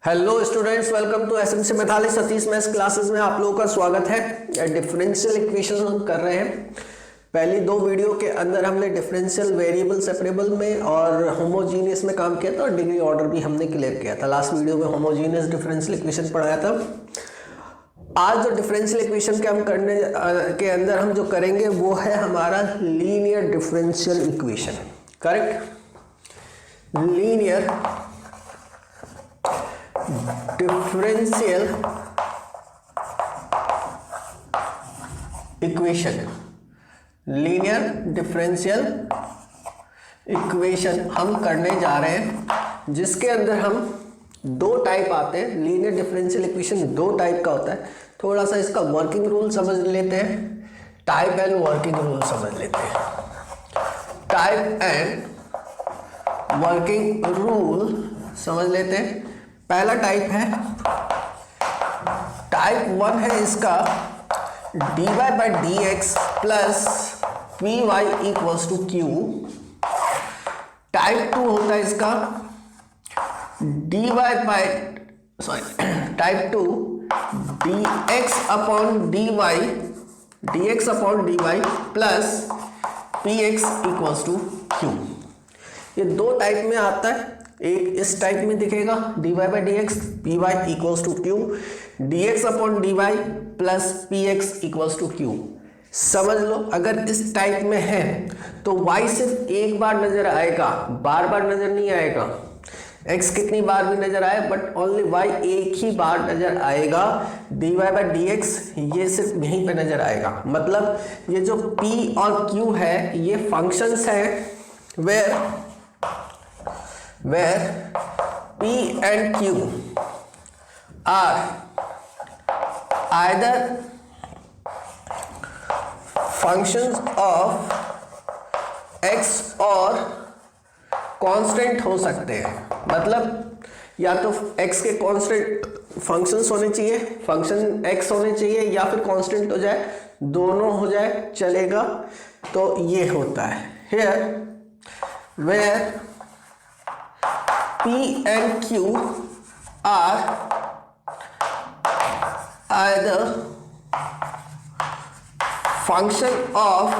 Hello students, welcome to SMC mathematics Satish maths classes में आप लोगों का स्वागत है। डिफरेंशियल इक्वेशन हम कर रहे हैं। पहली दो वीडियो के अंदर हमने डिफरेंशियल वेरिएबल सेपरेबल में और होमोजीनियस में काम किया था और डिग्री ऑर्डर भी हमने क्लियर किया था। लास्ट वीडियो में होमोजीनियस डिफरेंशियल इक्वेशन पढ़ाया था। आज जो डिफरेंशियल इक्वेशन के हम करने के अंदर हम जो करेंगे वो है हमारा linear differential equation. Correct, linear differential equation. Linear differential equation हम करने जा रहे हैं, जिसके अंदर हम दो टाइप आते हैं। लीनियर डिफरेंशियल इक्वेशन दो टाइप का होता है। थोड़ा सा इसका वर्किंग रूल समझ लेते हैं, टाइप एंड वर्किंग रूल समझ लेते हैं। टाइप एंड वर्किंग रूल समझ लेते हैं। पहला टाइप है, टाइप वन है इसका dy by d x plus p y equals to q. Type two होता है इसका type two dx upon dy plus p x equals to q. ये दो टाइप में आता है। एक इस टाइप में दिखेगा dy by d x p y equals to q, dx upon dy plus p x equals to q. समझ लो, अगर इस टाइप में है तो y सिर्फ एक बार नजर आएगा, बार बार नजर नहीं आएगा। x कितनी बार भी नजर आए बट ओनली y एक ही बार नजर आएगा। dy बाई डी एक्स ये सिर्फ यहीं पे नजर आएगा। मतलब ये जो p और q है ये फंक्शंस हैं where P and Q are either functions of x और कांस्टेंट हो सकते हैं। मतलब या तो x के कांस्टेंट फंक्शंस होने चाहिए, फंक्शन x होने चाहिए, या फिर कांस्टेंट हो जाए, दोनों हो जाए चलेगा। तो ये होता है here where P and Q are either function of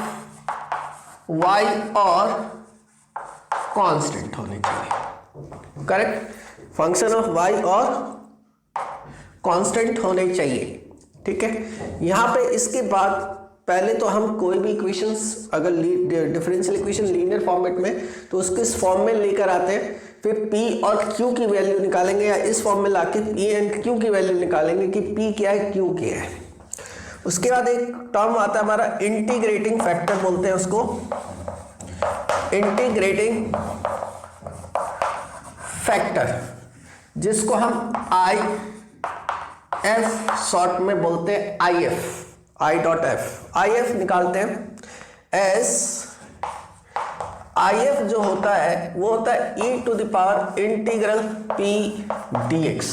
y और कांस्टेंट होने चाहिए। करेक्ट, फंक्शन ऑफ y और कांस्टेंट होने चाहिए। ठीक है, यहाँ पे इसके बाद पहले तो हम कोई भी इक्वेशंस अगर डिफरेंशियल इक्वेशन लीनियर फॉर्मेट में तो उसको इस फॉर्म में लेकर आते हैं, फिर P और Q की वैल्यू निकालेंगे, या इस फॉर्म में लाके P एंड Q की वैल्यू निकालेंगे कि P क्या है Q क्या है। उसके बाद एक टर्म आता है हमारा इंटीग्रेटिंग फैक्टर, बोलते हैं उसको इंटीग्रेटिंग फैक्टर, जिसको हम IF शॉर्ट में बोलते हैं IF निकालते हैं एस। IF जो होता है वो होता है e to the power integral P dx।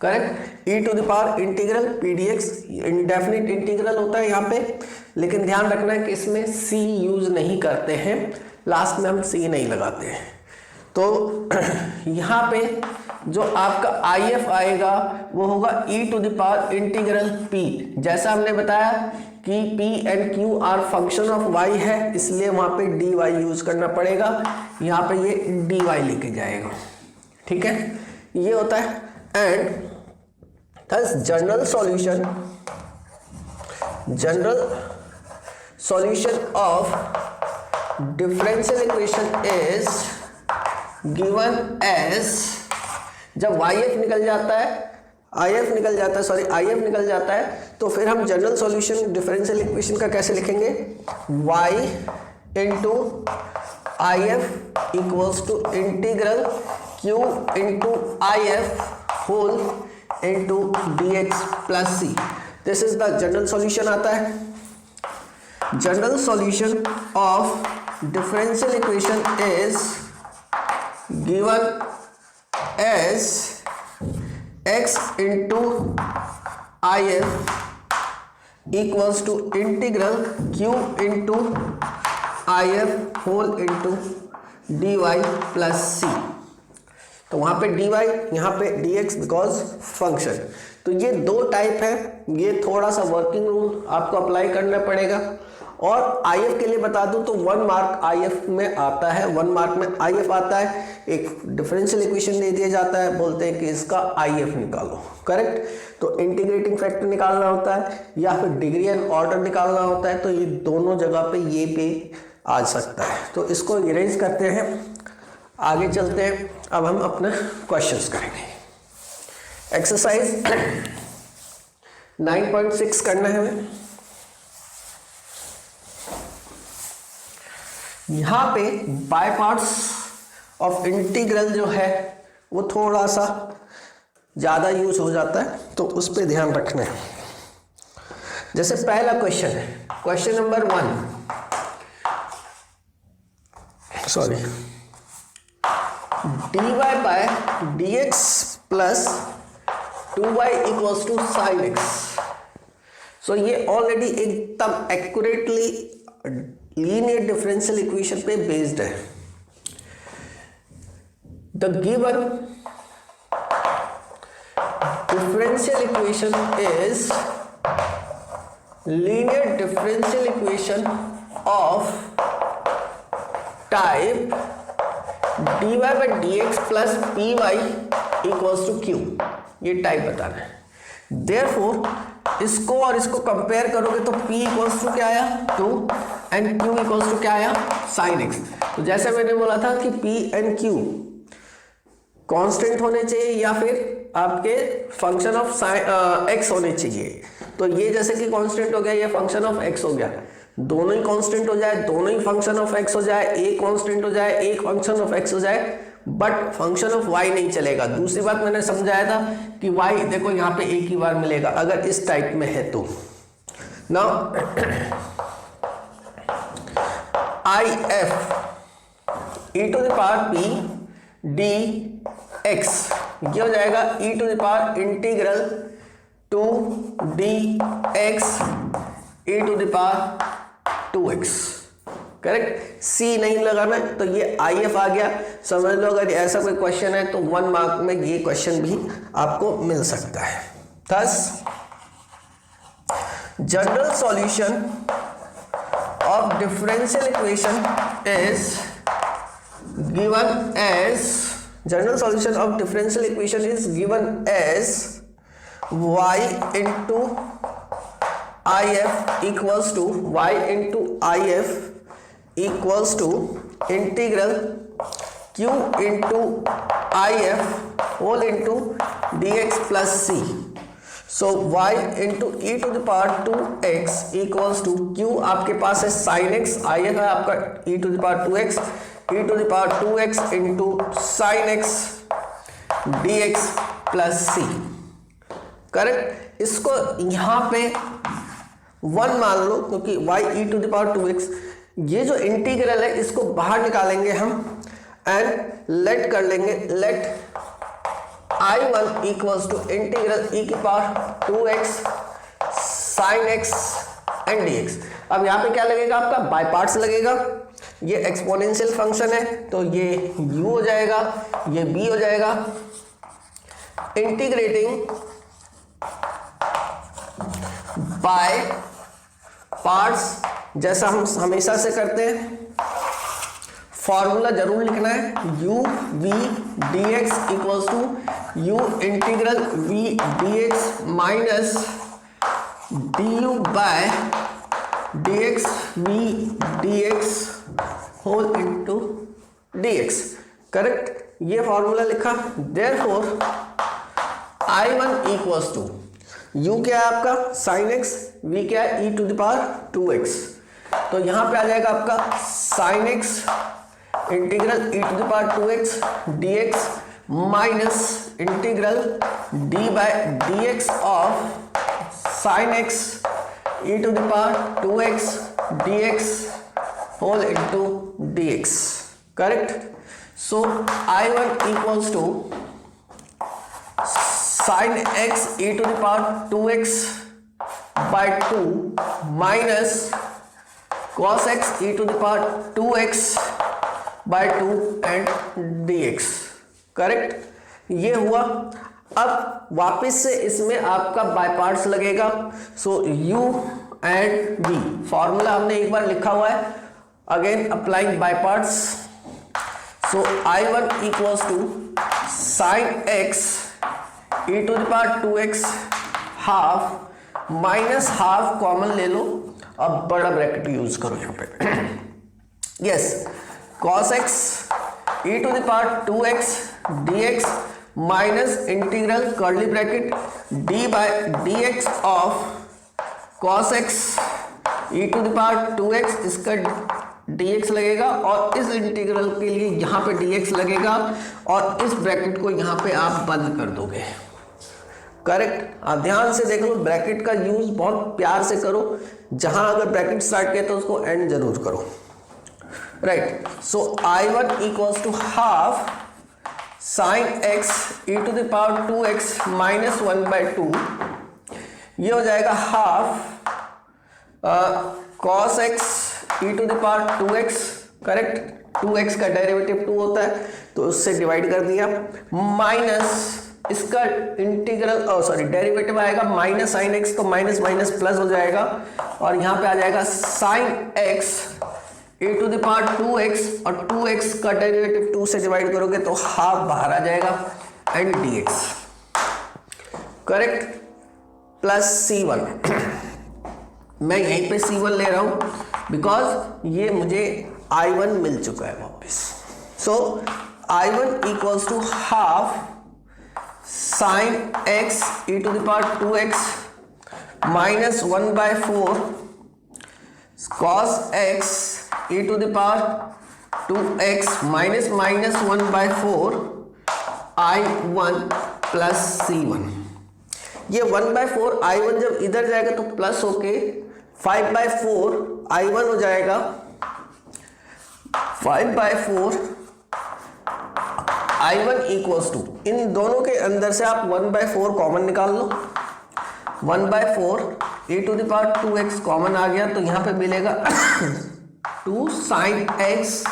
Correct, e to the power integral P dx indefinite integral होता है यहाँ पे, लेकिन ध्यान रखना है कि इसमें c यूज नहीं करते हैं, लास्ट में हम c नहीं लगाते हैं। तो यहाँ पे जो आपका IF आएगा वो होगा e to the power integral P। जैसा हमने बताया कि P and Q are function of y है, इसलिए वहां पे dy यूज करना पड़ेगा। यहाँ पे ये dy लेके जाएगा। ठीक है, ये होता है। And thus general solution of differential equation is given as, जब IF निकल जाता है तो फिर हम जनरल सॉल्यूशन डिफरेंशियल इक्वेशन का कैसे लिखेंगे, y into IF equals to integral Q into IF whole into dx plus c। This is the general solution आता है। General solution of differential equation is given as x into IF equals to integral Q into IF whole into dy plus c। तो वहाँ पे dy, यहाँ पे dx because function. तो ये दो टाइप है, ये थोड़ा सा वर्किंग रूल आपको अप्लाई करना पड़ेगा। और IF के लिए बता दूं तो 1 मार्क IF में आता है, 1 मार्क में IF आता है। एक डिफरेंशियल इक्वेशन दे दिया जाता है, बोलते हैं कि इसका IF निकालो, करेक्ट। तो इंटीग्रेटिंग फैक्टर निकालना होता है या फिर डिग्री एंड ऑर्डर निकालना होता है। तो ये दोनों जगह पे ये पे आ सकता है। तो इसको इरेज करते हैं, आगे चलते हैं। अब हम अपने क्वेश्चंस करेंगे। एक्सरसाइज 9.6 करना है हमें। यहाँ पे बाय पार्ट्स ऑफ इंटीग्रल जो है वो थोड़ा सा ज़्यादा यूज हो जाता है, तो उस पर ध्यान रखना है। जैसे पहला क्वेश्चन है, question number 1, sorry, dy by dx plus 2y equals to sine x. So ये ऑलरेडी एकदम एक्यूरेटली लीनियर डिफरेंशियल इक्वेशन पे बेस्ड है। The given differential equation is linear differential equation of type dy by dx plus py equals to q। ये type बताना है। Therefore इसको और इसको कंपेयर करोगे तो p इक्वल्स टू क्या आया 2 एंड q इक्वल्स टू क्या आया sin x। तो जैसे मैंने बोला था कि p एंड q कांस्टेंट होने चाहिए या फिर आपके फंक्शन ऑफ x होने चाहिए। तो ये जैसे कि कांस्टेंट हो गया, ये फंक्शन ऑफ x हो गया। दोनों ही कांस्टेंट हो जाए, दोनों ही फंक्शन ऑफ x हो जाए, एक कांस्टेंट हो जाए, एक फंक्शन ऑफ x हो जाए, बट फंक्शन ऑफ y नहीं चलेगा। दूसरी बात मैंने समझाया था कि y देखो यहाँ पे एक ही बार मिलेगा अगर इस टाइप में है तो। Now IF e to the power p dx ये हो जाएगा e to the power integral 2 dx e to the power 2x, correct. c नहीं लगाना है तो ये IF आ गया। समझ लो अगर ऐसा कोई क्वेश्चन है तो 1 मार्क में ये क्वेश्चन भी आपको मिल सकता है। Thus general solution of differential equation is given as, general solution of differential equation is given as y into IF equals to y into IF equals to integral q into IF whole into dx plus c. So y into e to the power 2x equals to q आपके पास है sin x, IF है आपका e to the power 2x, e to the power 2x into sin x dx plus c, correct. इसको यहाँ पे 1 मान लो क्योंकि y e to the power 2x, ये जो इंटीग्रल है इसको बाहर निकालेंगे हम एंड लेट कर लेंगे, let I1 equals to integral e की power 2x sin x and dx। अब यहाँ पे क्या लगेगा आपका बाय पार्ट्स लगेगा। ये एक्सपोनेंशियल फंक्शन है तो ये u हो जाएगा, ये b हो जाएगा। इंटीग्रेटिंग बाय पार्ट्स जैसा हम हमेशा से करते हैं, फॉर्मूला जरूर लिखना है। u v dx equals to u इंटीग्रल v dx minus du by dx v dx whole into dx, correct. ये फॉर्मूला लिखा। Therefore I1 equals to u क्या है आपका sin x, v क्या है e to the power 2x। तो यहां पे आ जाएगा आपका sin x इंटीग्रल e to the power 2x dx minus integral d by dx of sin x e to the power 2x dx whole into dx, correct. So I1 equals to sin x e to the power 2x by 2 minus cos x e to the power 2x by 2 and dx, correct। ये हुआ। अब वापस से इसमें आपका by parts लगेगा। So u and v formula हमने एक बार लिखा हुआ है, again applying by parts. So I1 equals to sine x e to the power 2x half minus half common ले लो, अब बड़ा ब्रैकेट यूज करो यहाँ पे। Yes, cos x e to the power 2x dx minus integral curly bracket d by dx of cos x e to the power 2x, इसका dx लगेगा और इस इंटीग्रल के लिए यहाँ पे dx लगेगा और इस ब्रैकेट को यहाँ पे आप बंद कर दोगे। करेक्ट। ध्यान से देख लो, ब्रैकेट का यूज बहुत प्यार से करो, जहां अगर ब्रैकेट स्टार्ट किया तो उसको एंड जरूर करो। Right. So I1 equals to half sine x e to the power 2x minus 1/2, ये हो जाएगा half cos x e to the power 2x। Correct, 2x का डेरिवेटिव 2 होता है तो उससे डिवाइड कर दिया, माइनस इसका इंटीग्रल सॉरी डेरिवेटिव आएगा माइनस साइन x, तो माइनस माइनस प्लस हो जाएगा और यहाँ पे आ जाएगा sine x e to the power 2x और 2x का डेरिवेटिव 2 से डिवाइड करोगे तो हाफ बाहर आ जाएगा and dx। Correct, plus c1। मैं यहीं पे c1 ले रहा हूं बिकॉज ये मुझे I1 मिल चुका है वापस। So I1 equals to half sine x e to the power 2x minus 1/4 cos x e to the power 2x minus minus 1/4 I1 plus c1। ये 1/4 I1 जब इधर जाएगा तो प्लस होके 5/4 I1 हो जाएगा। 5/4 I1 इक्वल्स टू, इन दोनों के अंदर से आप 1/4 कॉमन निकाल लो। 1/4 e to the power 2x common आ गया तो यहाँ पे मिलेगा 2 sine x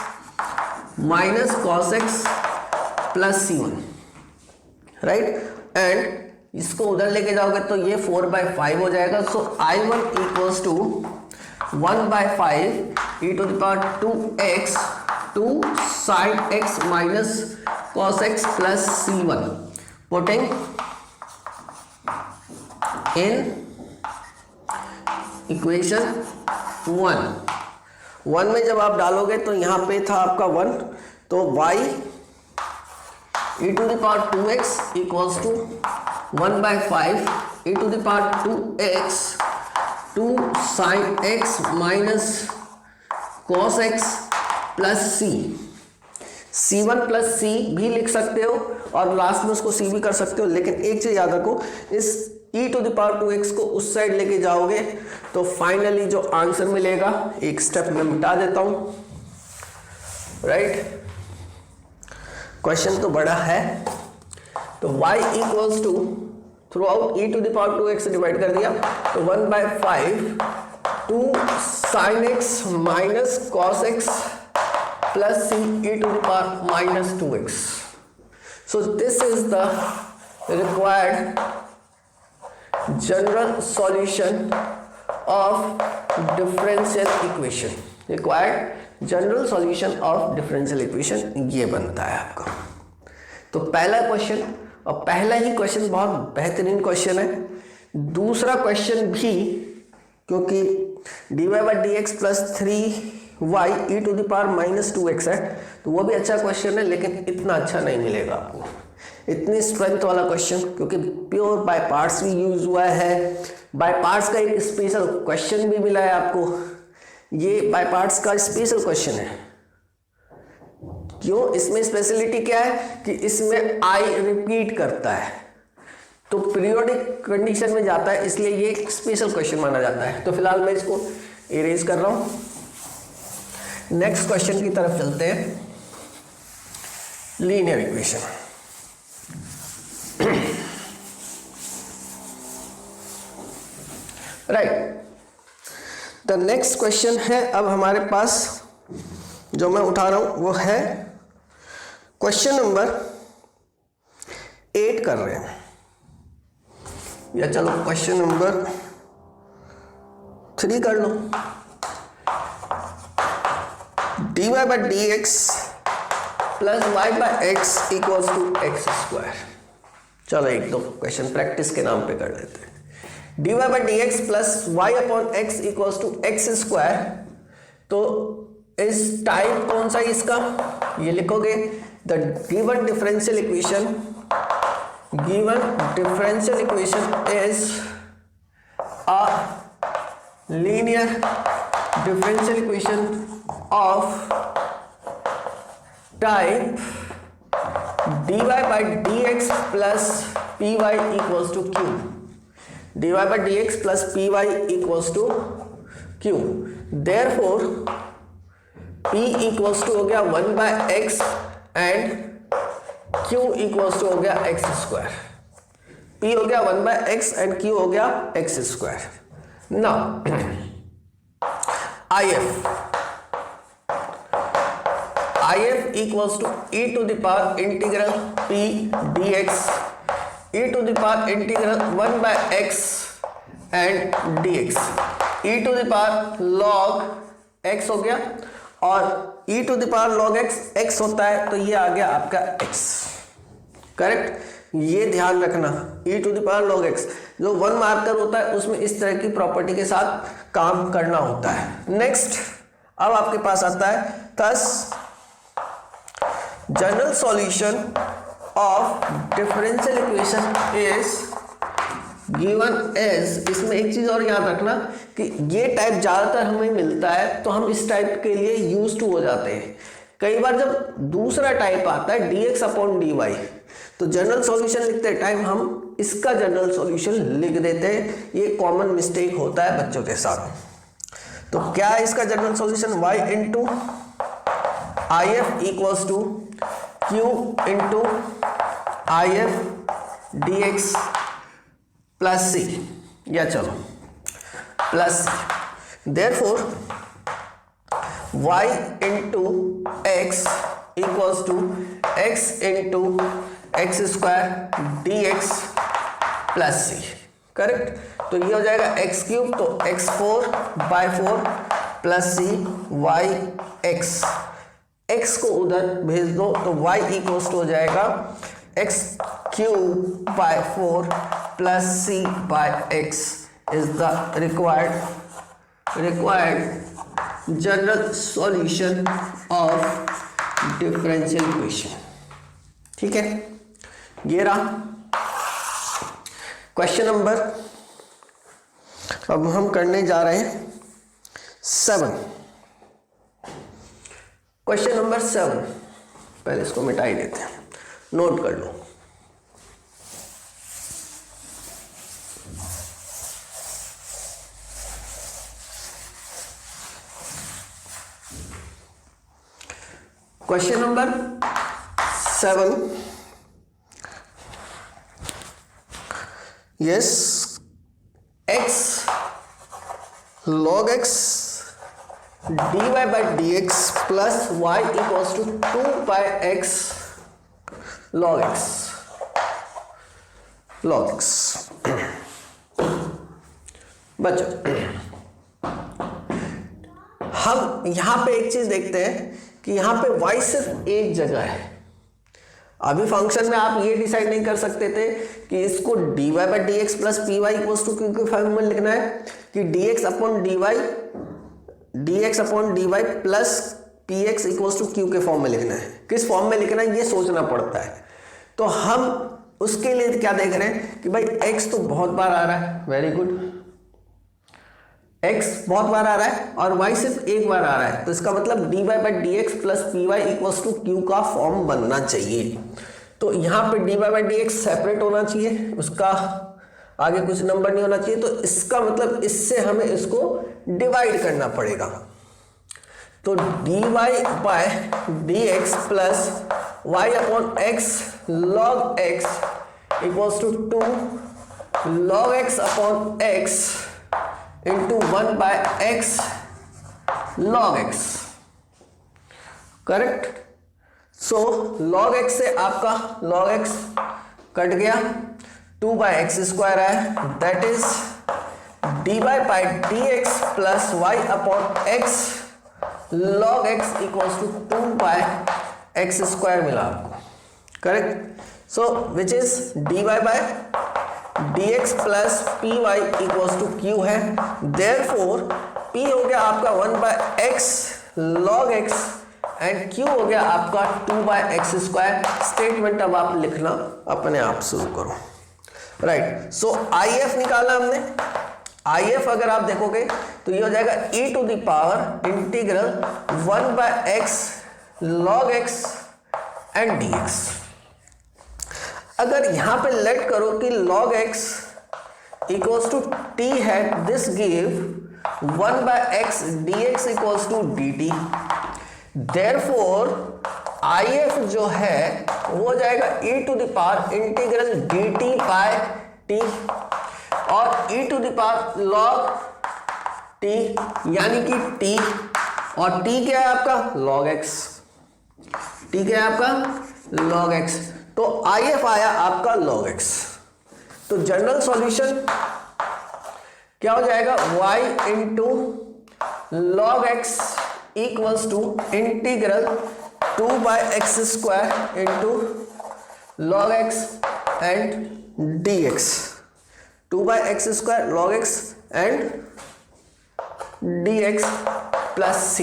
minus cos x plus c1। Right, and इसको उधर लेके जाओगे तो ये 4/5 हो जाएगा। So I1 equals to 1/5 e to the power 2x 2 sine x minus cos x plus c1, putting in equation 1 में जब आप डालोगे तो यहाँ पे था आपका 1, तो y e to the power 2x equals to 1/5 e to the power 2x 2 sine x minus cos x plus c1 plus c भी लिख सकते हो और लास्ट में उसको c भी कर सकते हो, लेकिन एक चीज याद रखो, इस e to the power 2x को उस साइड लेके जाओगे तो फाइनली जो आंसर मिलेगा, एक स्टेप में मिटा देता हूं। राइट, क्वेश्चन तो बड़ा है, तो y equals to throughout e to the power 2x से डिवाइड कर दिया तो 1/5 2 sine x minus cos x plus c e to the power minus 2x. So this is the required general solution of differential equation. Required general solution of differential equation ये बनता है आपका। तो पहला क्वेश्चन, और पहला ही क्वेश्चन बहुत बेहतरीन क्वेश्चन है। दूसरा क्वेश्चन भी, क्योंकि dy by dx plus 3y e to the power minus 2x है, तो वो भी अच्छा क्वेश्चन है, लेकिन इतना अच्छा नहीं मिलेगा आपको, इतनी स्ट्रेंथ वाला क्वेश्चन, क्योंकि प्योर बाय पार्ट्स भी यूज हुआ है। बाय पार्ट्स का एक स्पेशल क्वेश्चन भी मिला है आपको, ये बाय पार्ट्स का स्पेशल क्वेश्चन है। क्यों? इसमें स्पेशलिटी क्या है कि इसमें आई रिपीट करता है, तो पीरियोडिक कंडीशन में जाता है, इसलिए ये एक स्पेशल क्वेश्चन माना जाता है। तो फिलहाल मैं इसको इरेज कर रहा हूं, नेक्स्ट क्वेश्चन की तरफ चलते हैं। Linear equation, right. The next question है अब हमारे पास जो मैं उठा रहा हूं वो है क्वेश्चन नंबर 8 कर रहे हैं, या चलो क्वेश्चन नंबर 3 कर लो। dy by dx plus y by x equals to x square. चलो एक दो क्वेश्चन प्रैक्टिस के नाम पे कर लेते हैं। dy by dx plus y upon x equals to x square, तो इस टाइप कौन सा इसका, ये लिखोगे the given differential equation is a linear differential equation of type dy by dx plus py equals to q, dy by dx plus py equals to q, therefore p equals to हो गया 1 by x and q equals to हो गया x square, p हो गया 1 by x and q हो गया x square। now if equals to e to the power integral p dx e to the power integral 1 by x and dx, e to the power log x हो गया, और e to the power log x होता है, तो ये आ गया आपका x, correct. ये ध्यान रखना, e to the power log x जो 1 मार्कर होता है उसमें इस तरह की प्रॉपर्टी के साथ काम करना होता है। नेक्स्ट अब आपके पास आता है thus general solution of differential equation is given as, इसमें एक चीज और याद रखना कि ये टाइप ज्यादातर हमें मिलता है तो हम इस टाइप के लिए यूज टू हो जाते हैं। कई बार जब दूसरा टाइप आता है dx अपॉन dy, तो जनरल सॉल्यूशन लिखते टाइम हम इसका जनरल सॉल्यूशन लिख देते हैं, ये कॉमन मिस्टेक होता है बच्चों के साथ। तो क्या है इसका general solution, y into I F equals to q into I F D x plus C, या चलो plus, therefore y into X equals to x into X square D x plus C, correct. तो ये हो जाएगा x cube, तो X 4 by 4 plus C Y X, X को उधर भेज दो तो y इक्वल्स टू हो जाएगा x cube by 4 plus c by x is the required general solution of differential equation. ठीक है, ये रहा क्वेश्चन नंबर, अब हम करने जा रहे हैं 7। क्वेश्चन नंबर 7, पहले इसको मिटा ही देते हैं, नोट कर लो। Question number 7, yes, x log x dy by dx plus y equals to 2 by x log x बच्चों हम यहां पे एक चीज देखते हैं कि यहां पे y सिर्फ एक जगह है। अभी फंक्शन में आप ये डिसाइड नहीं कर सकते थे कि इसको dy by dx plus py equals to q के फॉर्म में लिखना है कि dx upon dy plus px equals to q के फॉर्म में लिखना है। किस फॉर्म में लिखना है ये सोचना पड़ता है। तो हम उसके लिए क्या देख रहे हैं कि भाई x तो बहुत बार आ रहा है, वेरी गुड, x बहुत बार आ रहा है और y सिर्फ एक बार आ रहा है, तो इसका मतलब dy by dx plus py equals to q का फॉर्म बनना चाहिए। तो यहाँ पे dy by dx सेपरेट होना चाहिए, उसका आगे कुछ नंबर नहीं होना चाहिए, तो इसका मतलब इससे हमें इसको डिवाइड करना पड़ेगा। तो dy by dx plus y upon x log x equals to 2 log x upon x into 1 by x log x, correct. So log x से आपका log x कट गया, 2/x² है, that is dy by dx plus y upon x log x equals to 2/x² मिला आपको, correct. So which is dy by dx plus py equals to q है, therefore p हो गया आपका 1/x log x and q हो गया आपका 2/x²। Statement अब आप लिखना अपने आप शुरू करो, राइट। सो IF निकाला हमने, IF अगर आप देखोगे तो ये हो जाएगा e to the power integral 1/x log x and dx। अगर यहां पे लेट करो कि log x equals to t है, this give 1/x dx equals to dt, therefore IF जो है वो हो जाएगा e to the power integral dt by t और e to the power log t यानी कि t, और t क्या है आपका log x, t क्या है आपका log x, तो IF आया आपका log x। तो जनरल सॉल्यूशन क्या हो जाएगा, y into log x equals to integral 2/x² into log x and dx, 2/x² log x and dx plus c।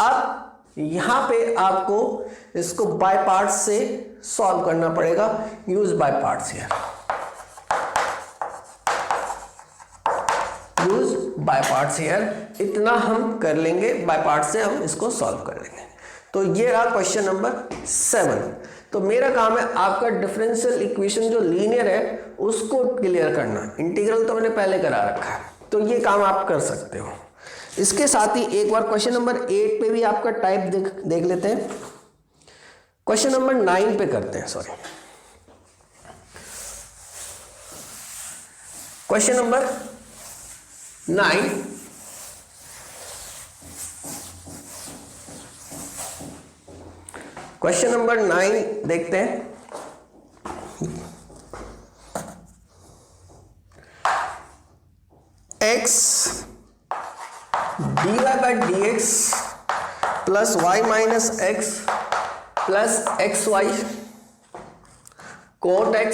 अब यहां पे आपको इसको बाय पार्ट्स से सॉल्व करना पड़ेगा, use by parts here, use by parts here, इतना हम कर लेंगे, बाय पार्ट्स से हम इसको सॉल्व कर लेंगे। तो ये रहा क्वेश्चन नंबर 7। तो मेरा काम है आपका डिफरेंशियल इक्वेशन जो लीनियर है उसको क्लियर करना, इंटीग्रल तो मैंने पहले करा रखा है, तो ये काम आप कर सकते हो। इसके साथ ही एक बार क्वेश्चन नंबर 8 पे भी आपका टाइप देख लेते हैं, क्वेश्चन नंबर 9 पे करते हैं, sorry question number 9। Question number 9 देखते हैं। x dy by dx plus y minus x plus xy cot x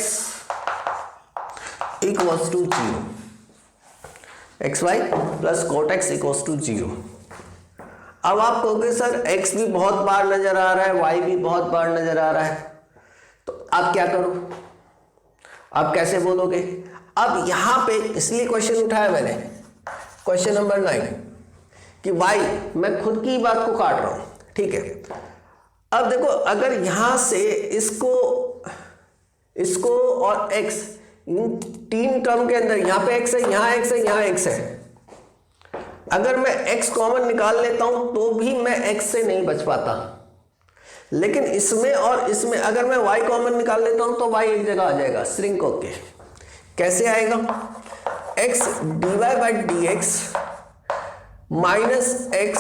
equals to 0, xy plus cot x equals to 0। अब आप कहोगे सर x भी बहुत बार नजर आ रहा है, y भी बहुत बार नजर आ रहा है, तो आप क्या करो, आप कैसे बोलोगे? अब यहां पे इसलिए क्वेश्चन उठाया मैंने क्वेश्चन नंबर 9 कि भाई मैं खुद की बात को काट रहा हूं, ठीक है। अब देखो अगर यहां से इसको और x इन तीन टर्म के अंदर, यहां पे x है, यहां x है, यहां x है, अगर मैं x कॉमन निकाल लेता हूं तो भी मैं x से नहीं बच पाता, लेकिन इसमें और इसमें अगर मैं y कॉमन निकाल लेता हूं तो y एक जगह आ जाएगा, श्रिंक होके। कैसे आएगा? x dy by dx minus x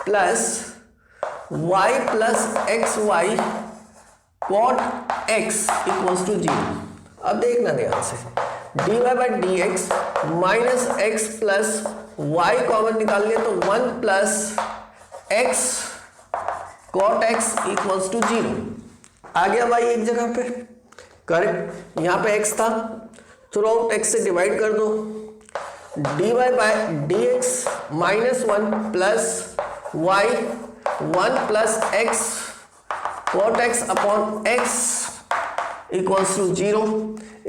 plus y plus x y cot x equals to 0। अब देखना ध्यान से, dy by dx minus x plus y common निकाल लिया तो 1 plus x cot x equals to 0 आ गया भाई एक जगह पे, करेक्ट। यहां पे x था, थ्रू आउट x से डिवाइड कर दो, dy by dx minus 1 plus y 1 plus x cot x upon x equals to 0।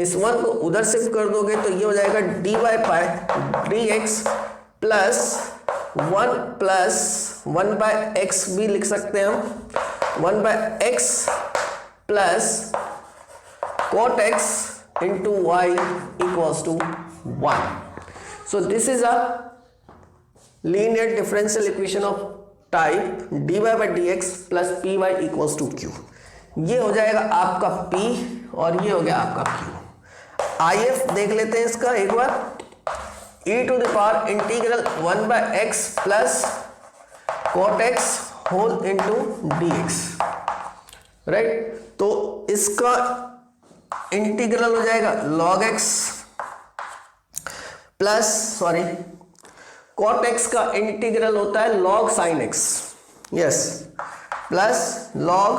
इस 1 को उधर शिफ्ट कर दोगे तो ये हो जाएगा dy by dx plus 1 plus 1 by x भी लिख सकते हैं हम, 1 by x plus cot x into y equals to 1. So this is a linear differential equation of type dy by dx plus py equals to q। ये हो जाएगा आपका p और ये हो गया आपका q। if देख लेते हैं इसका एक बार, e to the power integral 1 by x plus cot x whole into dx, right. तो इसका इंटीग्रल हो जाएगा log x plus cot x का इंटीग्रल होता है log sin x, yes, plus log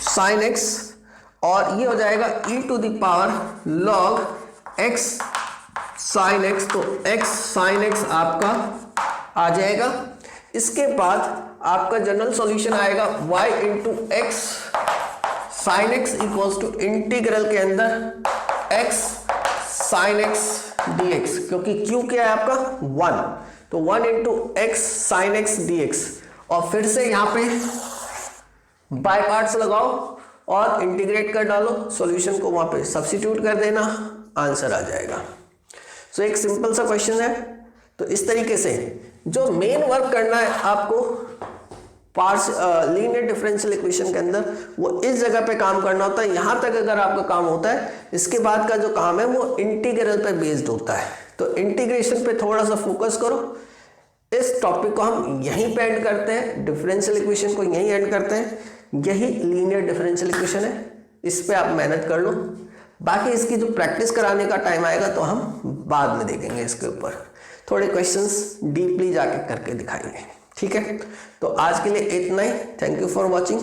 sin x, और ये हो जाएगा e to the power log x sin x, तो x sin x आपका आ जाएगा। इसके बाद आपका जनरल सॉल्यूशन आएगा y into x sine x equals to integral के अंदर x साइन x dx, क्योंकि q क्या है आपका 1, तो 1 into x sine x dx, और फिर से यहाँ पे बाय पार्ट्स लगाओ और इंटीग्रेट कर डालो, सॉल्यूशन को वहां पे सब्स्टिट्यूट कर देना, आंसर आ जाएगा। सो एक सिंपल सा क्वेश्चन है। तो इस तरीके से जो मेन वर्क करना है आपको लीनियर डिफरेंशियल इक्वेशन के अंदर, वो इस जगह पे काम करना होता है। यहां तक अगर आपका काम होता है, इसके बाद का जो काम है वो इंटीग्रल पे बेस्ड होता है। तो इंटीग्रेशन पे थोड़ा सा फोकस करो। इस टॉपिक को हम यहीं पे एंड करते हैं, डिफरेंशियल इक्वेशन को यहीं एंड करते हैं। यही लीनियर डिफरेंशियल इक्वेशन है, इस पे आप मेहनत कर लो। बाकी इसकी जो प्रैक्टिस कराने का टाइम आएगा तो हम बाद में देखेंगे, इसके ऊपर थोड़े क्वेश्चंस डीपली जाके करके दिखाएंगे, ठीक है। तो आज के लिए इतना ही। Thank you for watching.